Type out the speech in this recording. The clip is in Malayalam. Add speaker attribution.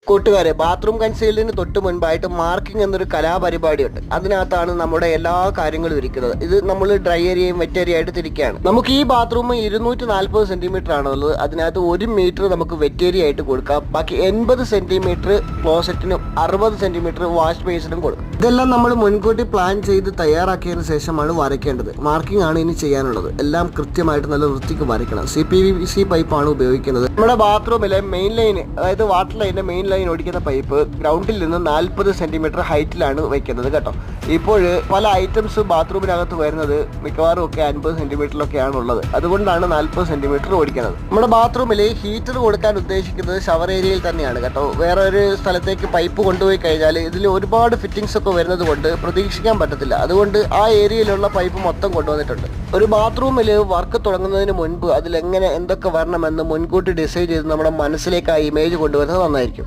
Speaker 1: കൂട്ടുകാരെ, ബാത്റൂം കൺസീലിന് തൊട്ട് മുൻപായിട്ട് മാർക്കിംഗ് എന്നൊരു കലാപരിപാടിയുണ്ട്. അതിനകത്താണ് നമ്മുടെ എല്ലാ കാര്യങ്ങളും ഇരിക്കുന്നത്. ഇത് നമ്മൾ ഡ്രൈ ഏരിയയും വെറ്റ് ഏരിയ ആയിട്ട് തിരിക്കുകയാണ്. നമുക്ക് ഈ ബാത്റൂം 240 സെന്റിമീറ്റർ ആണുള്ളത്. അതിനകത്ത് 1 മീറ്റർ നമുക്ക് വെറ്റ് ഏരിയ ആയിട്ട് കൊടുക്കാം. ബാക്കി 80 സെന്റിമീറ്റർ ക്ലോസറ്റിനും 60 സെന്റിമീറ്റർ വാഷ് ബേസിനും കൊടുക്കും. ഇതെല്ലാം നമ്മൾ മുൻകൂട്ടി പ്ലാൻ ചെയ്ത് തയ്യാറാക്കിയതിനു ശേഷമാണ് വരയ്ക്കേണ്ടത്. മാർക്കിംഗ് ആണ് ഇനി ചെയ്യാനുള്ളത്. എല്ലാം കൃത്യമായിട്ട് നല്ല വൃത്തിക്ക് വരയ്ക്കണം. CPVC പൈപ്പാണ് ഉപയോഗിക്കുന്നത്. നമ്മുടെ ബാത്റൂമിലെ മെയിൻ ലൈൻ, അതായത് വാട്ടർ ലൈനിന്റെ മെയിൻ ലൈൻ ഓടിക്കുന്ന പൈപ്പ് ഗ്രൗണ്ടിൽ നിന്ന് 40 സെന്റിമീറ്റർ ഹൈറ്റിലാണ് വയ്ക്കുന്നത് കേട്ടോ. ഇപ്പോൾ പല ഐറ്റംസ് ബാത്റൂമിനകത്ത് വരുന്നത് മിക്കവാറും ഒക്കെ 50 സെന്റിമീറ്ററിലൊക്കെയാണ് ഉള്ളത്. അതുകൊണ്ടാണ് 40 സെന്റിമീറ്റർ ഓടിക്കുന്നത്. നമ്മുടെ ബാത്റൂമിൽ ഹീറ്റർ കൊടുക്കാൻ ഉദ്ദേശിക്കുന്നത് ഷവർ ഏരിയയിൽ തന്നെയാണ് കേട്ടോ. വേറെ ഒരു സ്ഥലത്തേക്ക് പൈപ്പ് കൊണ്ടുപോയി കഴിഞ്ഞാൽ ഇതിൽ ഒരുപാട് ഫിറ്റിംഗ്സ് ഒക്കെ വരുന്നത് കൊണ്ട് പ്രതീക്ഷിക്കാൻ പറ്റത്തില്ല. അതുകൊണ്ട് ആ ഏരിയയിലുള്ള പൈപ്പ് മൊത്തം കൊണ്ടുവന്നിട്ടുണ്ട്. ഒരു ബാത്റൂമിൽ വർക്ക് തുടങ്ങുന്നതിന് മുൻപ് അതിലെങ്ങനെ എന്തൊക്കെ വരണമെന്ന് മുൻകൂട്ടി ഡിസൈഡ് ചെയ്ത് നമ്മുടെ മനസ്സിലേക്ക് ആ ഇമേജ് കൊണ്ടുവരുന്നത് നന്നായിരിക്കും.